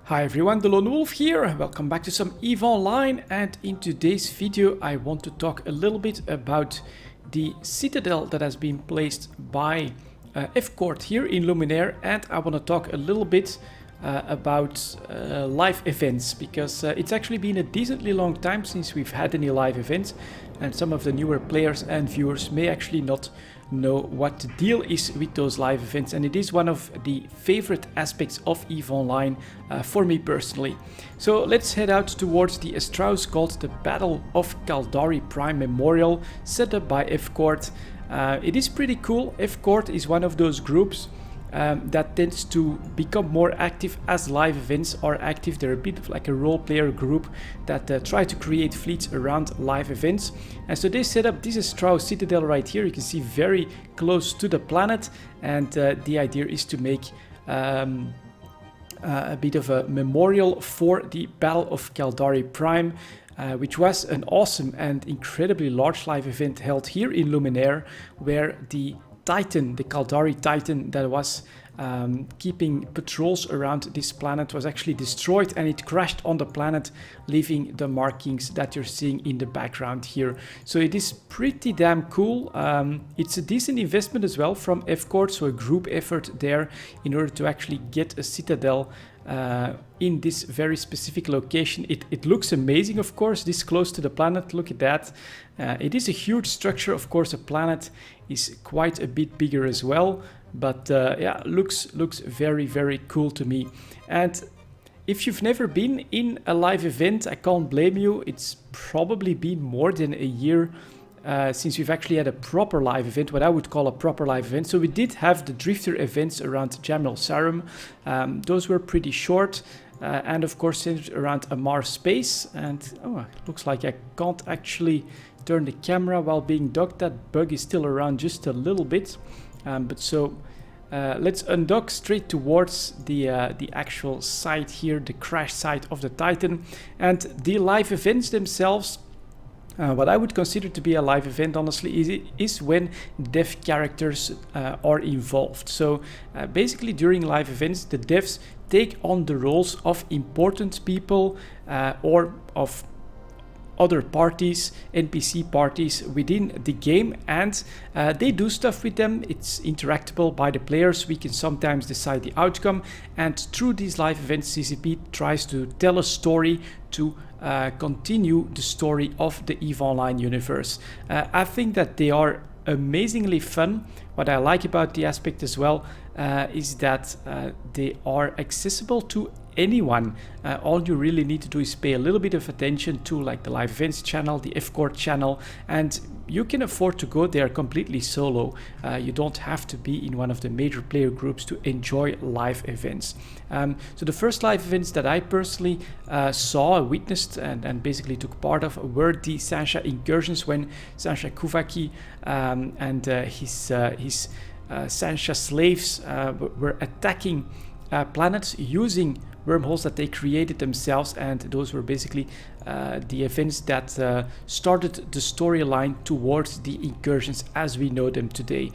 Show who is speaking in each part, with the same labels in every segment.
Speaker 1: Hi everyone, delonewolf here. Welcome back to some EVE Online, and in today's video I want to talk a little bit about the citadel that has been placed by fcord here in Luminaire, and I want to talk a little bit about live events, because it's actually been a decently long time since we've had any live events, and some of the newer players and viewers may actually not know what the deal is with those live events, and it is one of the favorite aspects of EVE Online for me personally. So let's head out towards the Astrahus called the Battle of Caldari Prime Memorial, set up by fcord. It is pretty cool. fcord is one of those groups that tends to become more active as live events are active. They're a bit of like a role player group that try to create fleets around live events. And so they set up this Astrahus citadel right here. You can see very close to the planet, and the idea is to make a bit of a memorial for the Battle of Caldari Prime, which was an awesome and incredibly large live event held here in Luminaire, where the Titan, the Caldari Titan that was keeping patrols around this planet, was actually destroyed, and it crashed on the planet, leaving the markings that you're seeing in the background here. So it is pretty damn cool. It's a decent investment as well from fcord, so a group effort there in order to actually get a citadel in this very specific location. It looks amazing, of course, this close to the planet. Look at that. It is a huge structure. Of course, a planet is quite a bit bigger as well, but yeah, looks very, very cool to me. And if you've never been in a live event, I can't blame you. It's probably been more than a year since we've actually had a proper live event, what I would call a proper live event. So we did have the drifter events around Jamil Sarum. Those were pretty short, and of course centered around Amar space. And oh, it looks like I can't actually turn the camera while being docked. That bug is still around just a little bit. But so let's undock straight towards the actual site here, the crash site of the Titan. And the live events themselves, what I would consider to be a live event, honestly, is when dev characters are involved. So basically during live events, the devs take on the roles of important people or of other parties, NPC parties within the game, and they do stuff with them. It's interactable by the players. We can sometimes decide the outcome, and through these live events, CCP tries to tell a story to continue the story of the EVE Online universe. I think that they are amazingly fun. What I like about the aspect as well is that they are accessible to anyone. All you really need to do is pay a little bit of attention to like the live events channel, the fcord channel, and you can afford to go there completely solo. You don't have to be in one of the major player groups to enjoy live events. So the first live events that I personally saw, witnessed, and basically took part of were the Sansha incursions, when Sansha Kuvaki and his Sansha slaves were attacking planets using wormholes that they created themselves, and those were basically the events that started the storyline towards the incursions as we know them today.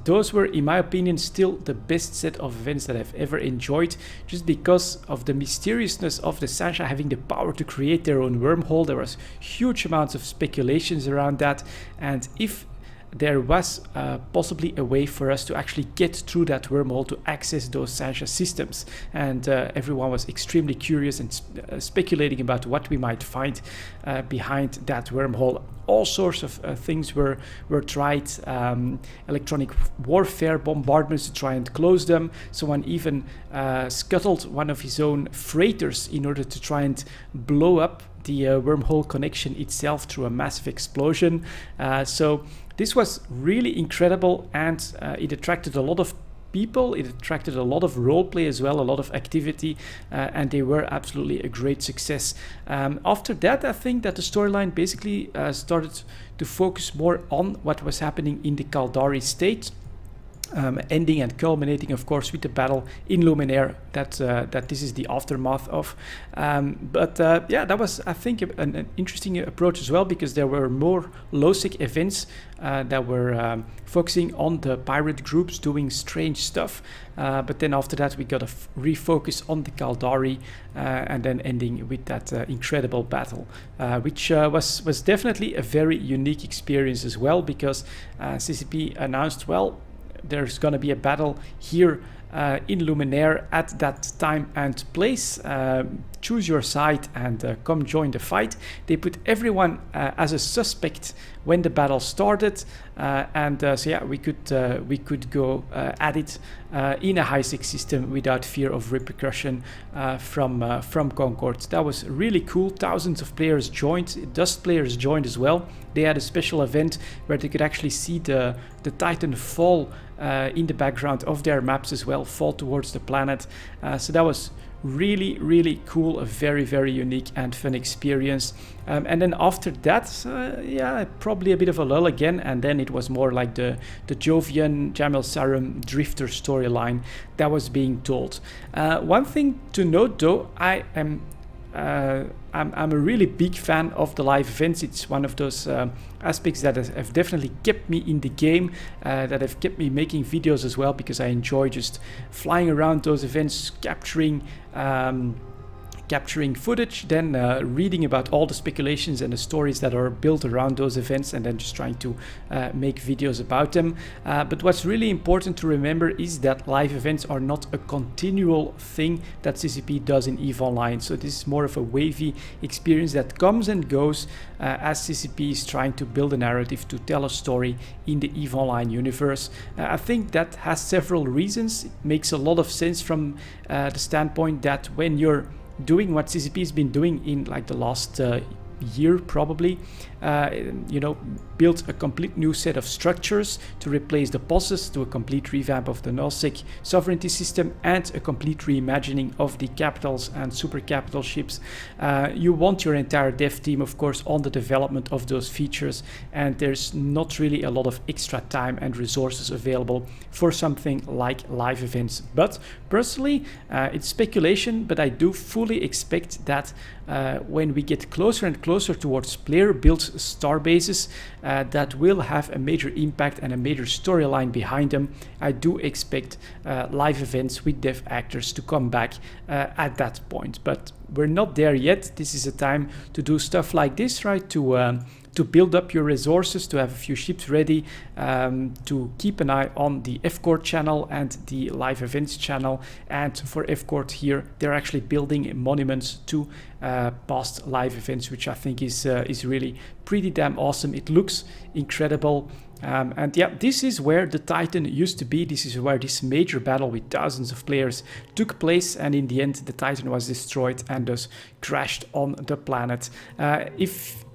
Speaker 1: Those were, in my opinion, still the best set of events that I've ever enjoyed, just because of the mysteriousness of the Sansha having the power to create their own wormhole. There was huge amounts of speculations around that, and if there was possibly a way for us to actually get through that wormhole to access those Sansha systems, and everyone was extremely curious and speculating about what we might find behind that wormhole. All sorts of things were tried, electronic warfare bombardments to try and close them. Someone even scuttled one of his own freighters in order to try and blow up the wormhole connection itself through a massive explosion. So this was really incredible, and it attracted a lot of people. It attracted a lot of roleplay as well, a lot of activity, and they were absolutely a great success. After that, I think that the storyline basically started to focus more on what was happening in the Caldari state. ending and culminating, of course, with the battle in Luminaire that this is the aftermath of. Yeah, that was, I think, an interesting approach as well, because there were more low-sec events that were focusing on the pirate groups doing strange stuff. But then after that, we got a refocus on the Caldari, and then ending with that incredible battle, which was definitely a very unique experience as well, because CCP announced, well, there's going to be a battle here in Luminaire at that time and place. Choose your side and come join the fight. They put everyone as a suspect when the battle started, so yeah, we could go at it in a high-sec system without fear of repercussion from Concord. That was really cool. Thousands of players joined. Dust players joined as well. They had a special event where they could actually see the Titan fall in the background of their maps as well, fall towards the planet. So that was really, really cool, a very, very unique and fun experience. And then after that, yeah, probably a bit of a lull again, and then it was more like the Jovian, Jamil Sarum Drifter storyline that was being told. One thing to note though, I'm a really big fan of the live events. It's one of those aspects that have definitely kept me in the game, that have kept me making videos as well, because I enjoy just flying around those events, capturing footage, then reading about all the speculations and the stories that are built around those events, and then just trying to make videos about them. But what's really important to remember is that live events are not a continual thing that CCP does in EVE Online. So this is more of a wavy experience that comes and goes as CCP is trying to build a narrative to tell a story in the EVE Online universe. I think that has several reasons. It makes a lot of sense from the standpoint that when you're doing what CCP has been doing in like the last year probably, built a complete new set of structures to replace the bosses, to a complete revamp of the nullsec sovereignty system, and a complete reimagining of the capitals and super capital ships. You want your entire dev team, of course, on the development of those features, and there's not really a lot of extra time and resources available for something like live events. But personally, it's speculation, but I do fully expect that when we get closer and closer towards player-built star bases that will have a major impact and a major storyline behind them, I do expect live events with dev actors to come back at that point. But we're not there yet. This is a time to do stuff like this, right? To build up your resources, to have a few ships ready, to keep an eye on the fcord channel and the live events channel. And for fcord here, they're actually building monuments to past live events, which I think is really pretty damn awesome. It looks incredible. And yeah, this is where the Titan used to be. This is where this major battle with thousands of players took place, and in the end the Titan was destroyed and thus crashed on the planet. If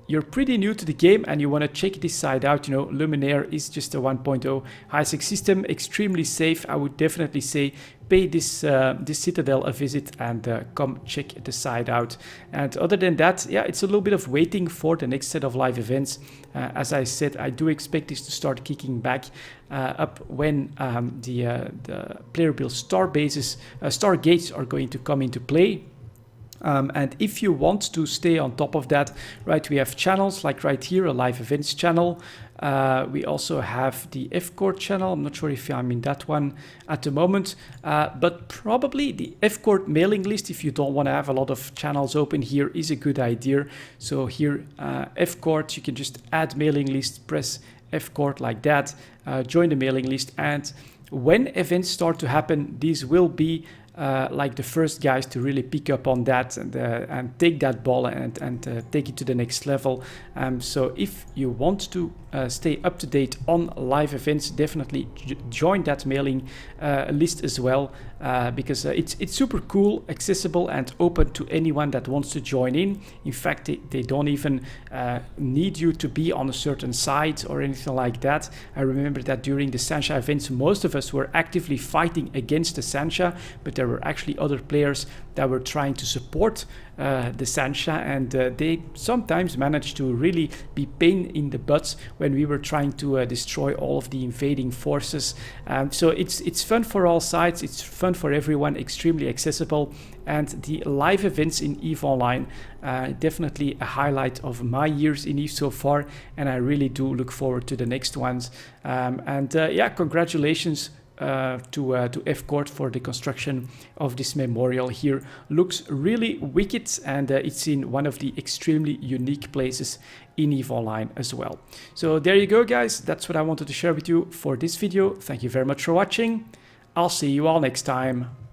Speaker 1: you're pretty new to the game and you want to check this side out, Luminaire is just a 1.0 high-sec system, extremely safe. I would definitely say pay this Citadel a visit and come check the side out. And other than that, yeah, it's a little bit of waiting for the next set of live events. As I said, I do expect this to start kicking back up when the player-built star bases, star gates are going to come into play. And if you want to stay on top of that, right, we have channels like right here, a live events channel. We also have the fcord channel. I'm not sure if I'm in that one at the moment, but probably the fcord mailing list, if you don't want to have a lot of channels open here, is a good idea. So here, fcord, you can just add mailing list, press fcord like that, join the mailing list, and when events start to happen, these will be like the first guys to really pick up on that and take that ball and take it to the next level. So if you want to stay up to date on live events, definitely join that mailing list as well, because it's super cool, accessible, and open to anyone that wants to join in. In fact, they don't even need you to be on a certain side or anything like that. I remember that during the Sancha events, most of us were actively fighting against the Sancha, but there there were actually other players that were trying to support the Sancha, and they sometimes managed to really be pain in the butts when we were trying to destroy all of the invading forces. So it's fun for all sides, it's fun for everyone, extremely accessible, and the live events in EVE Online definitely a highlight of my years in EVE so far, and I really do look forward to the next ones. Yeah, congratulations to fcord for the construction of this memorial here. Looks really wicked, and it's in one of the extremely unique places in EVE Online as well. So there you go, guys. That's what I wanted to share with you for this video. Thank you very much for watching. I'll see you all next time.